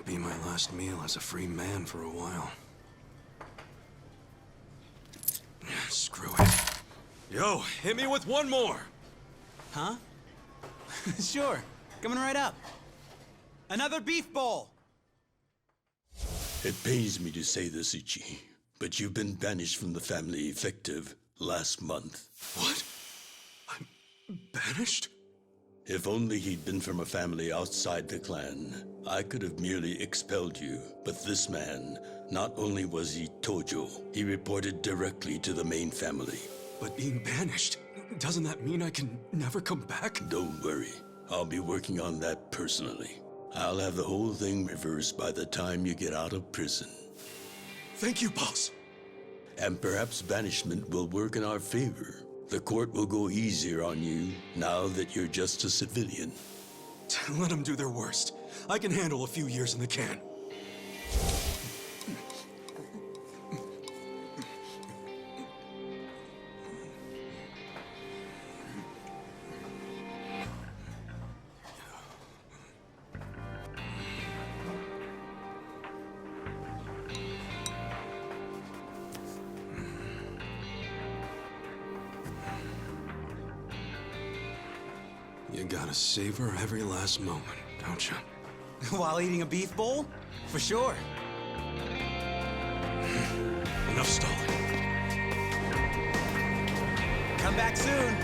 be my last meal as a free man for a while. Screw it. Yo, hit me with one more! Huh? Sure. Coming right up. Another beef bowl! It pains me to say this, Ichi, but you've been banished from the family effective last month. What? I'm banished? If only he'd been from a family outside the clan, I could have merely expelled you. But this man, not only was he Tojo, he reported directly to the main family. But being banished, doesn't that mean I can never come back? Don't worry, I'll be working on that personally. I'll have the whole thing reversed by the time you get out of prison. Thank you, boss. And perhaps banishment will work in our favor. The court will go easier on you now that you're just a civilian. Let them do their worst. I can handle a few years in the can. You gotta savor every last moment, don't you? While eating a beef bowl? For sure. Enough stalling. Come back soon.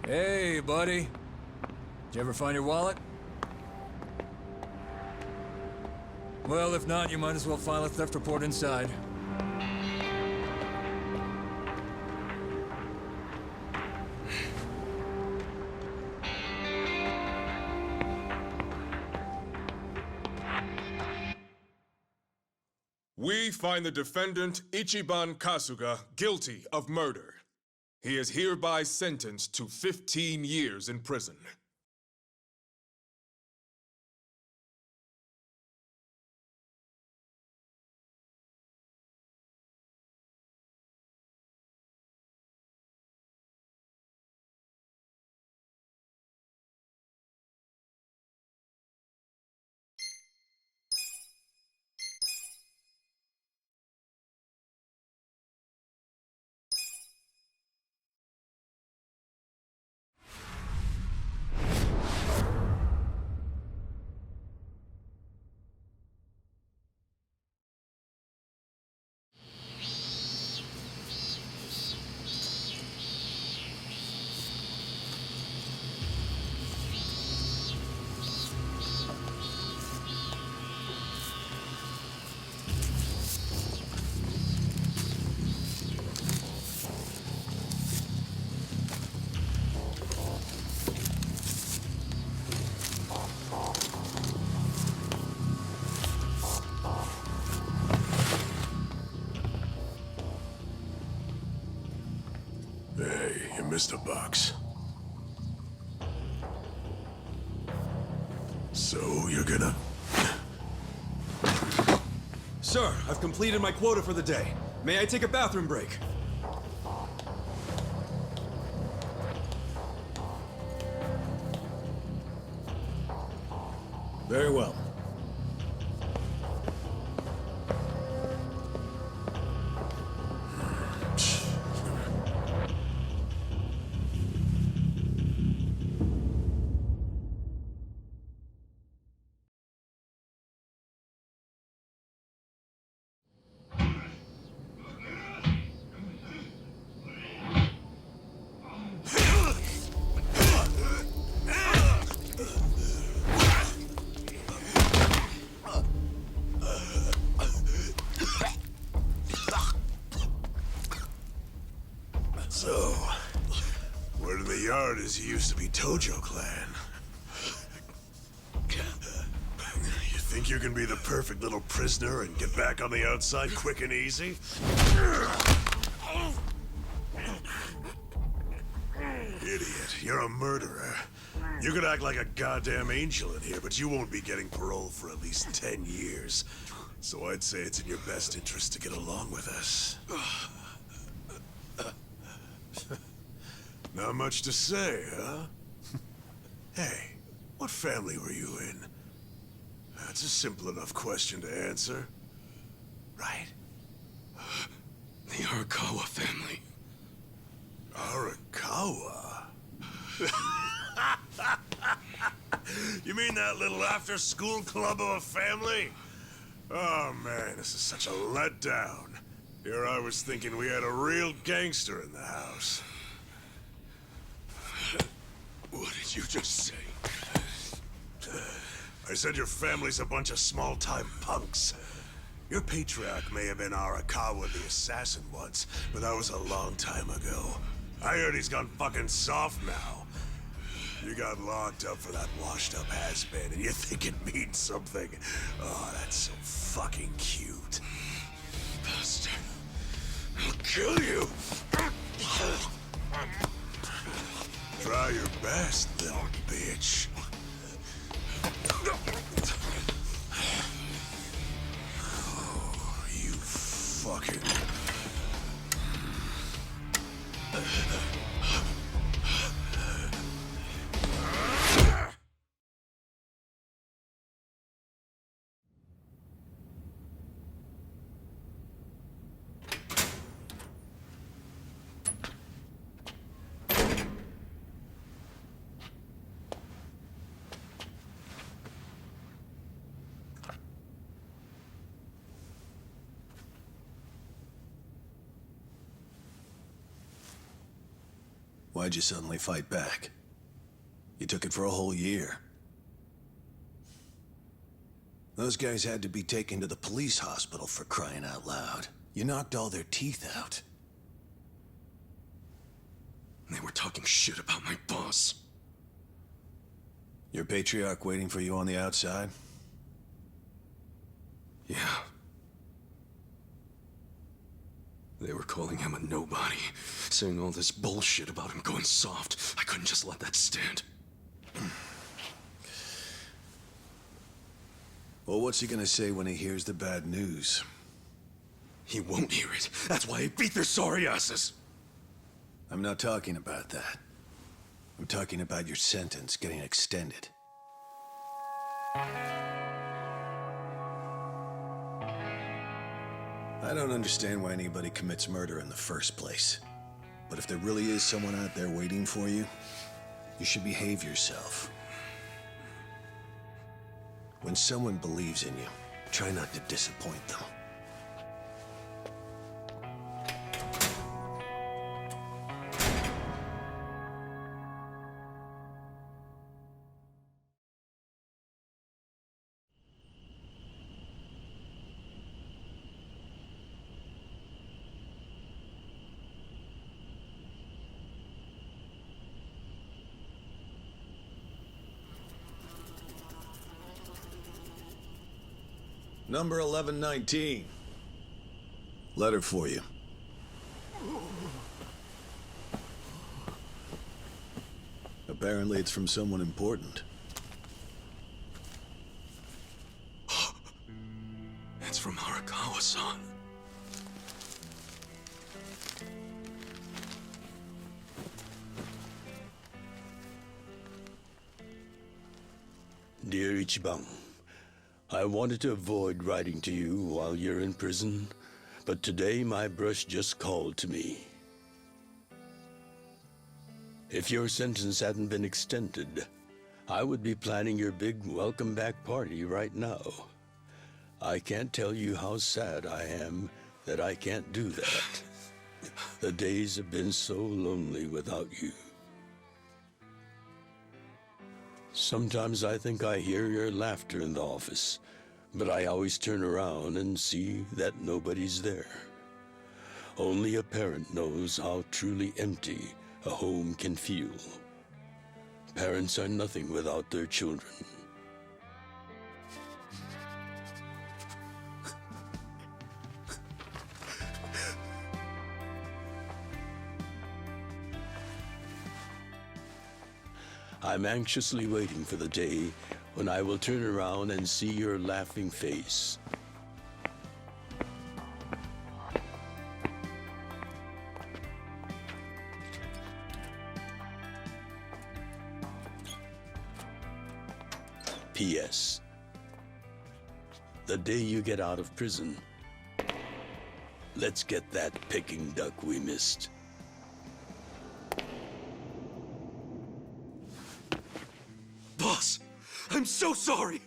Hey, buddy. Did you ever find your wallet? Well, if not, you might as well file a theft report inside. We find the defendant, Ichiban Kasuga, guilty of murder. He is hereby sentenced to 15 years in prison. Hey, you missed a box. So, you're gonna... Sir, I've completed my quota for the day. May I take a bathroom break? Very well. So, word in the yard is you used to be Tojo clan. You think you can be the perfect little prisoner and get back on the outside quick and easy? Idiot, you're a murderer. You could act like a goddamn angel in here, but you won't be getting parole for at least 10 years. So I'd say it's in your best interest to get along with us. Not much to say, huh? Hey, what family were you in? That's a simple enough question to answer. Right? The Arakawa family. Arakawa? You mean that little after-school club of a family? Oh man, this is such a letdown. Here I was thinking we had a real gangster in the house. What did you just say? I said your family's a bunch of small-time punks. Your patriarch may have been Arakawa the assassin once, but that was a long time ago. I heard he's gone fucking soft now. You got locked up for that washed-up has-been, and you think it means something. Oh, that's so fucking cute. Bastard. I'll kill you. Try your best, little bitch. Oh, you fucking... Why'd you suddenly fight back? You took it for a whole year. Those guys had to be taken to the police hospital for crying out loud. You knocked all their teeth out. They were talking shit about my boss. Your patriarch waiting for you on the outside? Yeah. They were calling him a nobody, saying all this bullshit about him going soft. I couldn't just let that stand. Well, what's he gonna say when he hears the bad news? He won't hear it. That's why he beat their sorry asses. I'm not talking about that. I'm talking about your sentence getting extended. I don't understand why anybody commits murder in the first place. But if there really is someone out there waiting for you, you should behave yourself. When someone believes in you, try not to disappoint them. Number 1119. Letter for you. Apparently it's from someone important. It's from Arakawa-san. Dear Ichiban, I wanted to avoid writing to you while you're in prison, but today my brush just called to me. If your sentence hadn't been extended, I would be planning your big welcome back party right now. I can't tell you how sad I am that I can't do that. The days have been so lonely without you. Sometimes I think I hear your laughter in the office, but I always turn around and see that nobody's there. Only a parent knows how truly empty a home can feel. Parents are nothing without their children. I'm anxiously waiting for the day when I will turn around and see your laughing face. P.S. The day you get out of prison, let's get that Peking duck we missed. Boss, I'm so sorry!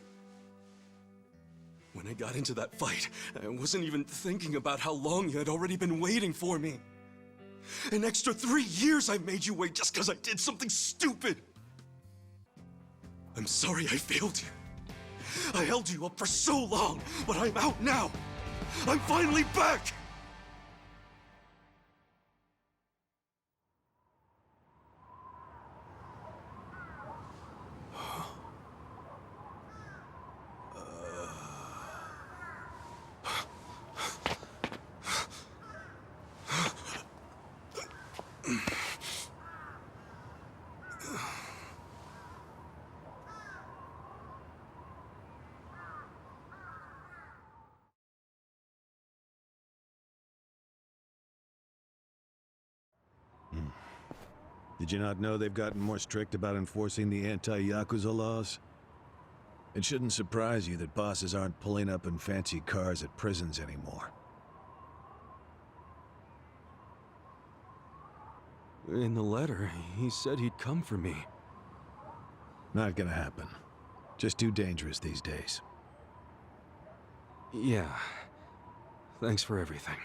When I got into that fight, I wasn't even thinking about how long you had already been waiting for me. An extra 3 years I made you wait just because I did something stupid. I'm sorry I failed you. I held you up for so long, but I'm out now. I'm finally back! Did you not know they've gotten more strict about enforcing the anti-Yakuza laws? It shouldn't surprise you that bosses aren't pulling up in fancy cars at prisons anymore. In the letter, he said he'd come for me. Not gonna happen. Just too dangerous these days. Yeah. Thanks for everything.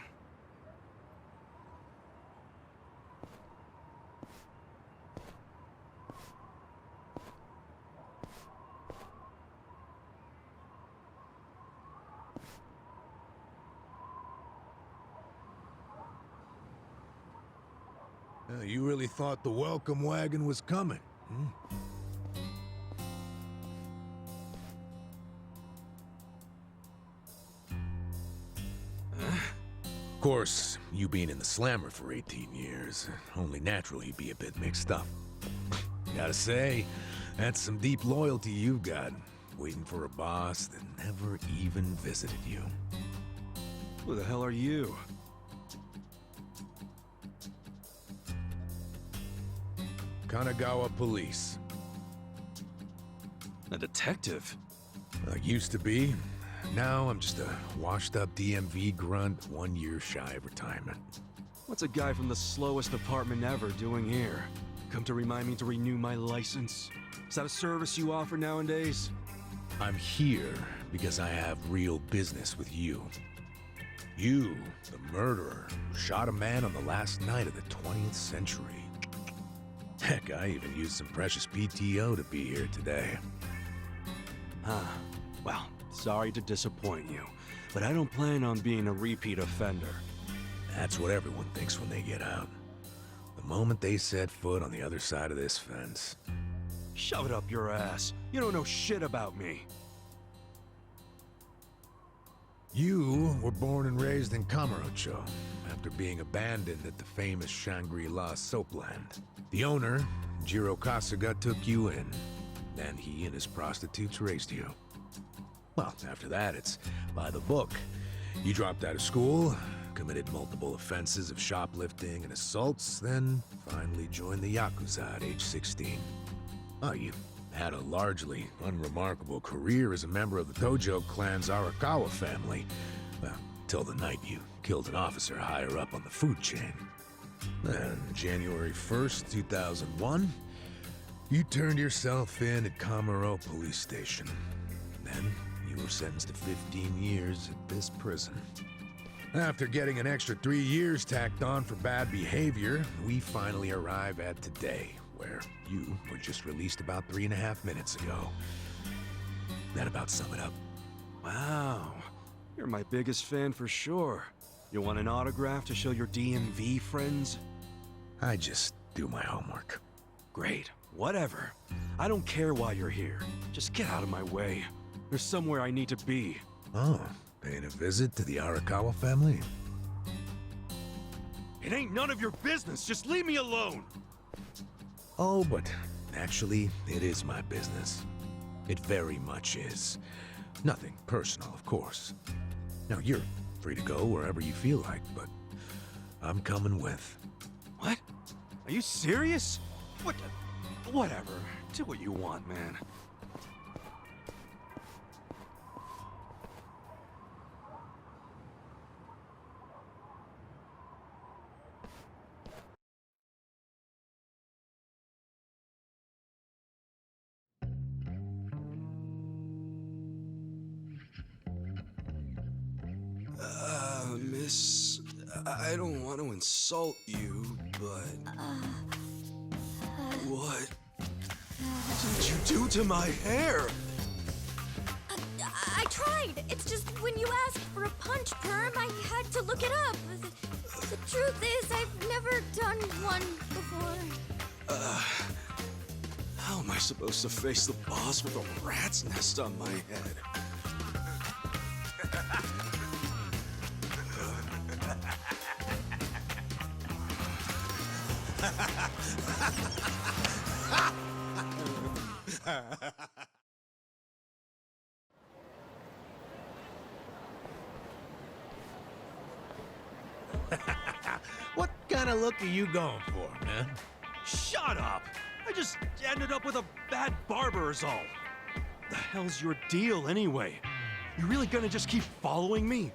You really thought the welcome wagon was coming, hmm? Of course, you being in the slammer for 18 years, only natural you'd be a bit mixed up. Gotta say, that's some deep loyalty you've got, waiting for a boss that never even visited you. Who the hell are you? Kanagawa Police. A detective? Used to be. Now I'm just a washed-up DMV grunt 1 year shy of retirement. What's a guy from the slowest department ever doing here? Come to remind me to renew my license? Is that a service you offer nowadays? I'm here because I have real business with you. You, the murderer, who shot a man on the last night of the 20th century. Heck, I even used some precious PTO to be here today. Well, sorry to disappoint you, but I don't plan on being a repeat offender. That's what everyone thinks when they get out. The moment they set foot on the other side of this fence. Shove it up your ass. You don't know shit about me. You were born and raised in Kamurocho, after being abandoned at the famous Shangri-La soapland. The owner, Jiro Kasuga, took you in. Then he and his prostitutes raised you. Well, after that, it's by the book. You dropped out of school, committed multiple offenses of shoplifting and assaults, then finally joined the Yakuza at age 16. Oh, you had a largely unremarkable career as a member of the Tojo clan's Arakawa family. Well, till the night you killed an officer higher up on the food chain. Then, January 1st, 2001, you turned yourself in at Kamuro Police Station. Then, you were sentenced to 15 years at this prison. After getting an extra 3 years tacked on for bad behavior, we finally arrive at today, where you were just released about 3.5 minutes ago. That about sum it up. Wow, you're my biggest fan for sure. You want an autograph to show your DMV friends? I just do my homework. Great, whatever. I don't care why you're here. Just get out of my way. There's somewhere I need to be. Oh, paying a visit to the Arakawa family? It ain't none of your business. Just leave me alone. Oh, but Actually, it is my business. It very much is. Nothing personal, of course. Now, you're free to go wherever you feel like, but I'm coming with. What? Are you serious? What? Whatever. Do what you want, man. Miss, I don't want to insult you, but... What did you do to my hair? I tried. It's just when you asked for a punch perm, I had to look it up. The truth is, I've never done one before. How am I supposed to face the boss with a rat's nest on my head? What kind of look are you going for, man? Shut up! I just ended up with a bad barber is all. The hell's your deal anyway? You really gonna just keep following me?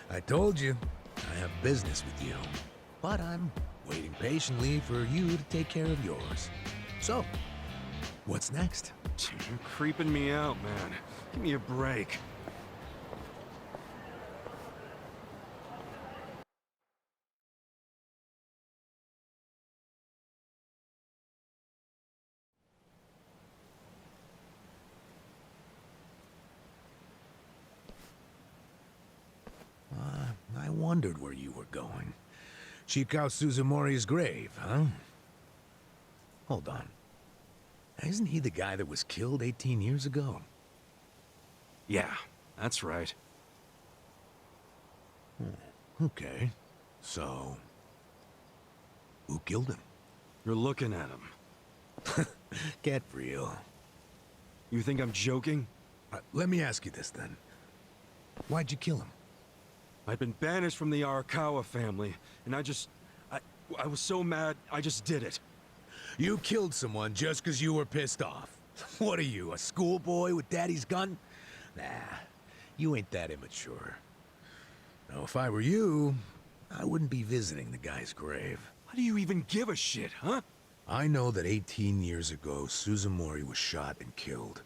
I told you, I have business with you. But I'm waiting patiently for you to take care of yours. So, what's next? You're creeping me out, man. Give me a break. I wondered where you were going. Shikao Suzumori's grave, huh? Hold on. Isn't he the guy that was killed 18 years ago? Yeah, that's right. Okay. So, who killed him? You're looking at him. Get real. You think I'm joking? Let me ask you this then. Why'd you kill him? I'd been banished from the Arakawa family, and I was so mad, I just did it. You killed someone just because you were pissed off. What are you, a schoolboy with daddy's gun? Nah, you ain't that immature. Now, if I were you, I wouldn't be visiting the guy's grave. Why do you even give a shit, huh? I know that 18 years ago, Suzumori was shot and killed.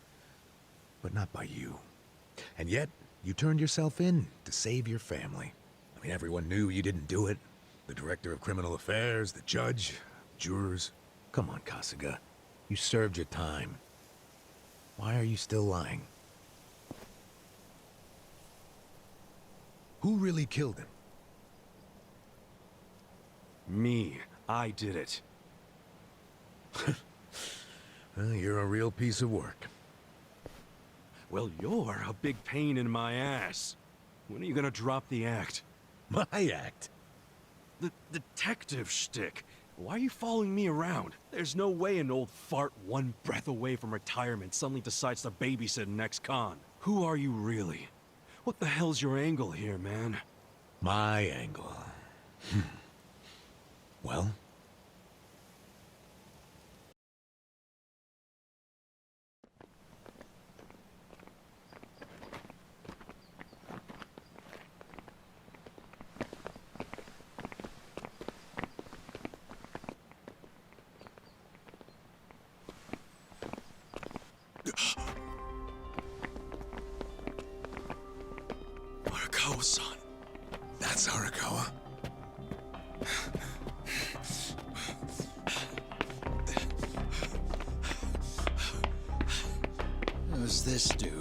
But not by you. And yet, you turned yourself in to save your family. I mean, everyone knew you didn't do it. The director of criminal affairs, the judge, jurors. Come on, Kasuga. You served your time. Why are you still lying? Who really killed him? Me. I did it. Well, you're a real piece of work. Well, you're a big pain in my ass. When are you gonna drop the act? My act? The detective shtick. Why are you following me around? There's no way an old fart one breath away from retirement suddenly decides to babysit an ex-con. Who are you really? What the hell's your angle here, man? My angle. Well? Arakawa-san. That's Arakawa. Who's this dude?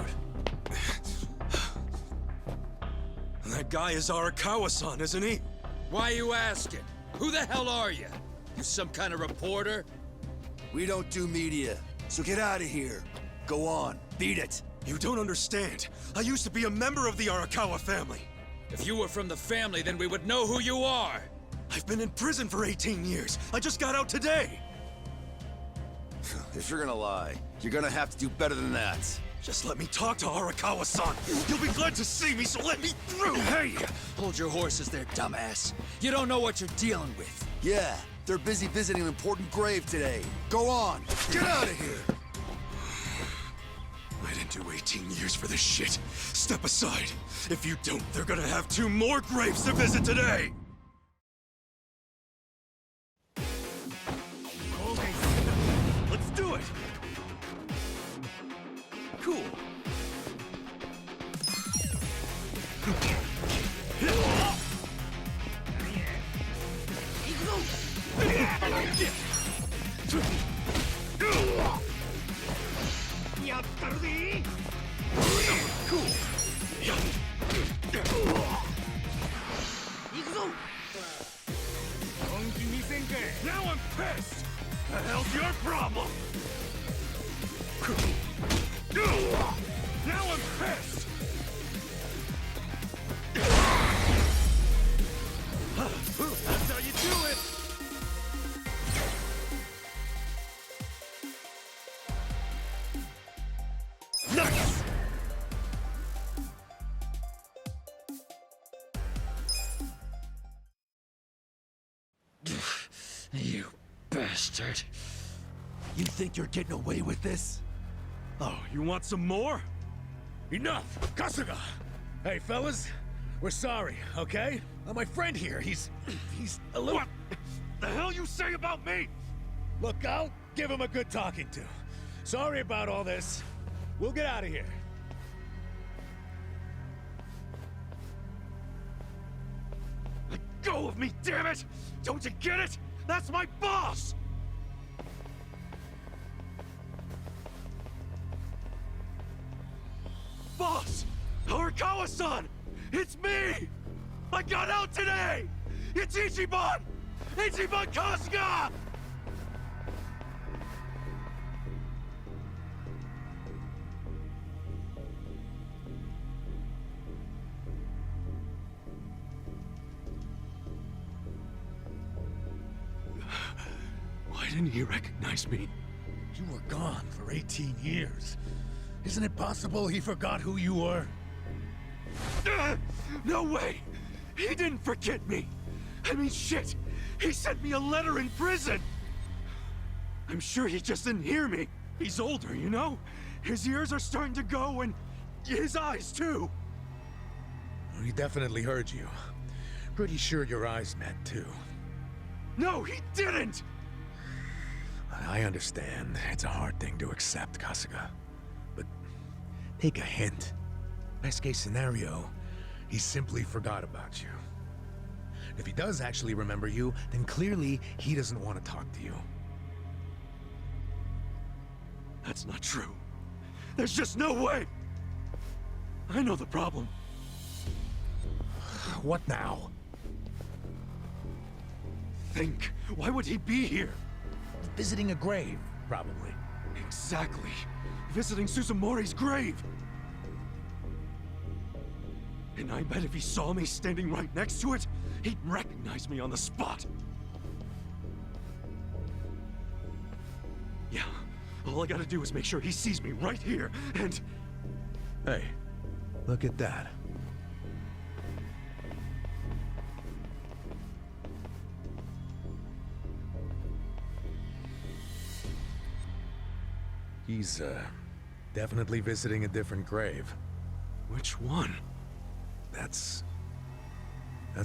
That guy is Arakawa-san, isn't he? Why you asking? Who the hell are you? You some kind of reporter? We don't do media, so get out of here. Go on, beat it. You don't understand. I used to be a member of the Arakawa family. If you were from the family, then we would know who you are. I've been in prison for 18 years. I just got out today. If you're gonna lie, you're gonna have to do better than that. Just let me talk to Arakawa-san. You'll be glad to see me, so let me through. Hey! Hold your horses there, dumbass. You don't know what you're dealing with. Yeah, they're busy visiting an important grave today. Go on, get out of here! I didn't do 18 years for this shit. Step aside. If you don't, they're gonna have 2 more graves to visit today. Okay, let's do it. Cool. Now I'm pissed! The hell's your problem? Now I'm pissed! That's how you do it! Nice! You bastard. You think you're getting away with this? Oh, you want some more? Enough! Kasuga! Hey, fellas, we're sorry, okay? My friend here, he's a little... What the hell you say about me? Look, I'll give him a good talking to. Sorry about all this. We'll get out of here. Let go of me, damn it! Don't you get it? That's my boss! Boss! Arakawa-san! It's me! I got out today! It's Ichiban! Ichiban Kasuga! Why didn't he recognize me? You were gone for 18 years. Isn't it possible he forgot who you were? No way! He didn't forget me! I mean, shit! He sent me a letter in prison! I'm sure he just didn't hear me. He's older, you know? His ears are starting to go, and his eyes, too. He definitely heard you. Pretty sure your eyes met, too. No, he didn't! I understand. It's a hard thing to accept, Kasuga. But take a hint. Best case scenario, he simply forgot about you. If he does actually remember you, then clearly he doesn't want to talk to you. That's not true. There's just no way! I know the problem. What now? Think. Why would he be here? Visiting a grave, probably. Exactly. Visiting Suzumori's grave. And I bet if he saw me standing right next to it, he'd recognize me on the spot. Yeah, all I gotta do is make sure he sees me right here, and... Hey, look at that. He's, definitely visiting a different grave. Which one? That's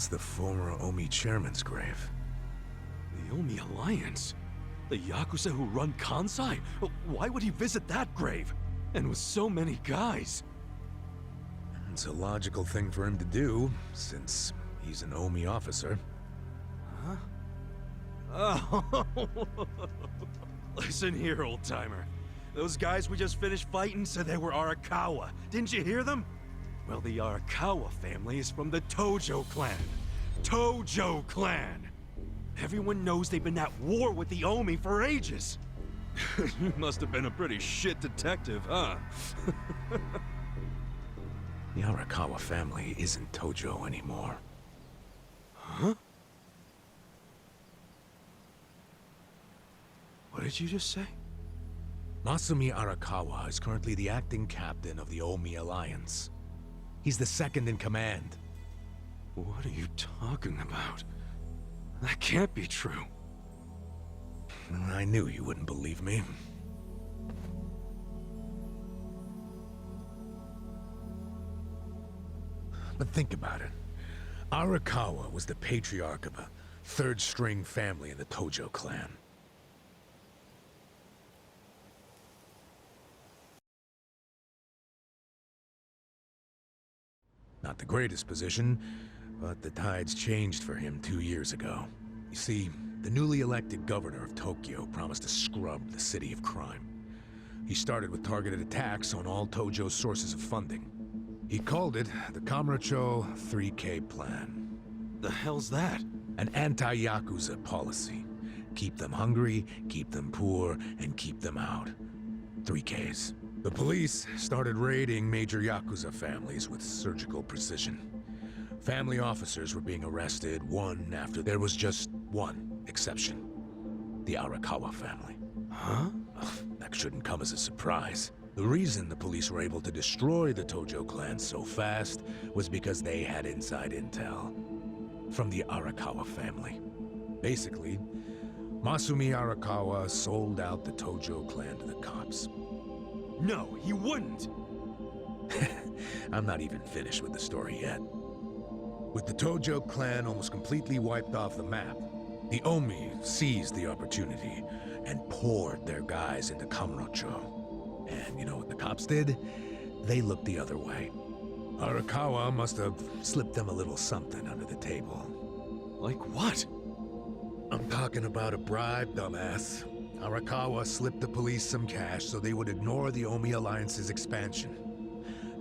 the former Omi chairman's grave. The Omi Alliance? The Yakuza who run Kansai? Why would he visit that grave? And with so many guys? It's a logical thing for him to do, since he's an Omi officer. Huh? Oh. Listen here, old-timer. Those guys we just finished fighting said they were Arakawa. Didn't you hear them? Well, the Arakawa family is from the Tojo clan. Tojo clan! Everyone knows they've been at war with the Omi for ages. You must have been a pretty shit detective, huh? The Arakawa family isn't Tojo anymore. Huh? What did you just say? Masumi Arakawa is currently the acting captain of the Omi Alliance. He's the second in command. What are you talking about? That can't be true. I knew you wouldn't believe me. But think about it. Arakawa was the patriarch of a third-string family in the Tojo clan. Not the greatest position, but the tides changed for him 2 years ago. You see, the newly elected governor of Tokyo promised to scrub the city of crime. He started with targeted attacks on all Tojo's sources of funding. He called it the Kamurocho 3K Plan. The hell's that? An anti-Yakuza policy. Keep them hungry, keep them poor, and keep them out. 3Ks. The police started raiding major Yakuza families with surgical precision. Family officers were being arrested one after. There was just one exception. The Arakawa family. Huh? That shouldn't come as a surprise. The reason the police were able to destroy the Tojo clan so fast was because they had inside intel from the Arakawa family. Basically, Masumi Arakawa sold out the Tojo clan to the cops. No, he wouldn't! I'm not even finished with the story yet. With the Tojo clan almost completely wiped off the map, the Omi seized the opportunity and poured their guys into Kamurocho. And you know what the cops did? They looked the other way. Arakawa must have slipped them a little something under the table. Like what? I'm talking about a bribe, dumbass. Arakawa slipped the police some cash so they would ignore the Omi Alliance's expansion.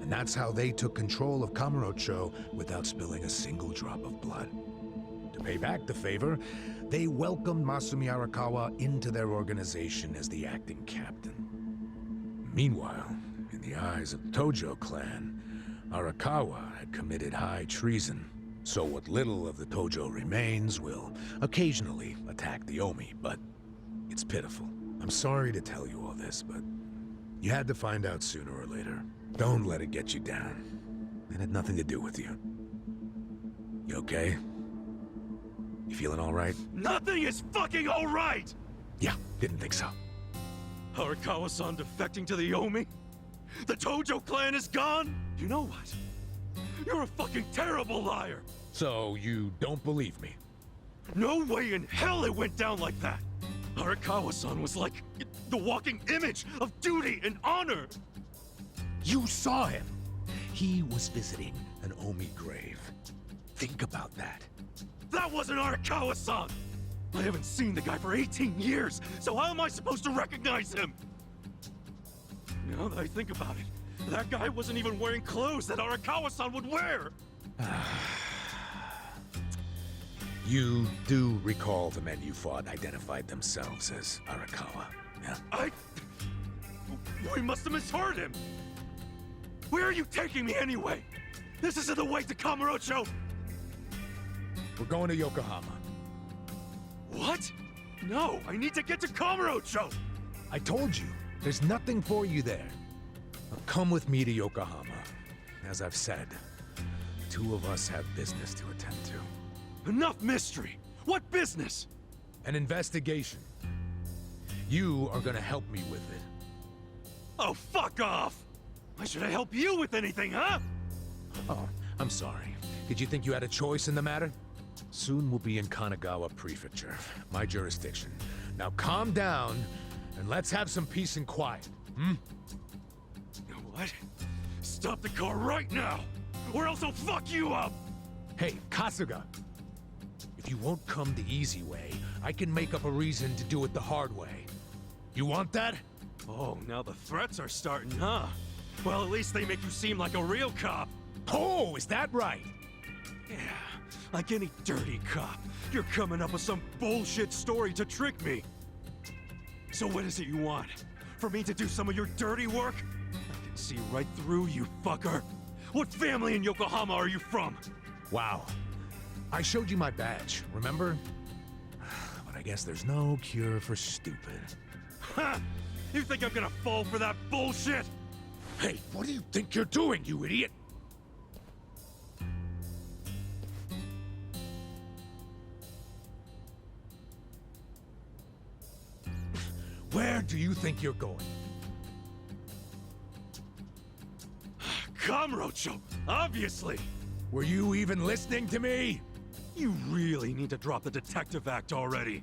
And that's how they took control of Kamurocho without spilling a single drop of blood. To pay back the favor, they welcomed Masumi Arakawa into their organization as the acting captain. Meanwhile, in the eyes of the Tojo clan, Arakawa had committed high treason. So what little of the Tojo remains will occasionally attack the Omi, but it's pitiful. I'm sorry to tell you all this, but you had to find out sooner or later. Don't let it get you down. It had nothing to do with you. You okay? You feeling all right? Nothing is fucking all right! Yeah, didn't think so. Arakawa-san defecting to the Omi? The Tojo clan is gone? You know what? You're a fucking terrible liar! So you don't believe me? No way in hell it went down like that! Arakawa-san was like the walking image of duty and honor! You saw him! He was visiting an Omi grave. Think about that. That wasn't Arakawa-san! I haven't seen the guy for 18 years, so how am I supposed to recognize him? Now that I think about it, that guy wasn't even wearing clothes that Arakawa-san would wear! You do recall the men you fought identified themselves as Arakawa, yeah? We must have misheard him! Where are you taking me anyway? This isn't the way to Kamurocho! We're going to Yokohama. What? No, I need to get to Kamurocho! I told you, there's nothing for you there. Now come with me to Yokohama. As I've said, the two of us have business to attend to. Enough mystery! What business? An investigation. You are gonna help me with it. Oh, fuck off! Why should I help you with anything, huh? Oh, I'm sorry. Did you think you had a choice in the matter? Soon we'll be in Kanagawa Prefecture, my jurisdiction. Now calm down, and let's have some peace and quiet, hmm? What? Stop the car right now, or else I'll fuck you up! Hey, Kasuga! If you won't come the easy way, I can make up a reason to do it the hard way. You want that? Oh, now the threats are starting, huh? Well, at least they make you seem like a real cop. Oh, is that right? Yeah, like any dirty cop, you're coming up with some bullshit story to trick me. So what is it you want? For me to do some of your dirty work? I can see right through you, fucker. What family in Yokohama are you from? Wow. I showed you my badge, remember? But I guess there's no cure for stupid. Ha! You think I'm gonna fall for that bullshit? Hey, what do you think you're doing, you idiot? Where do you think you're going? Kamurocho, obviously! Were you even listening to me? You really need to drop the detective act already.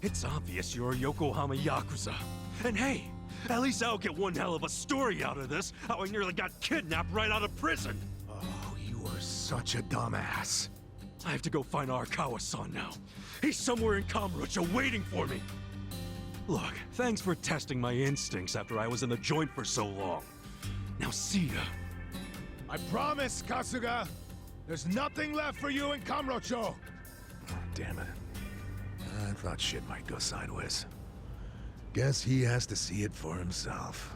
It's obvious you're a Yokohama Yakuza. And hey, at least I'll get one hell of a story out of this, how I nearly got kidnapped right out of prison. Oh, you are such a dumbass. I have to go find Arakawa-san now. He's somewhere in Kamurocho waiting for me. Look, thanks for testing my instincts after I was in the joint for so long. Now see ya. I promise, Kasuga. There's nothing left for you in Kamurocho. Oh, damn it. I thought shit might go sideways. Guess he has to see it for himself.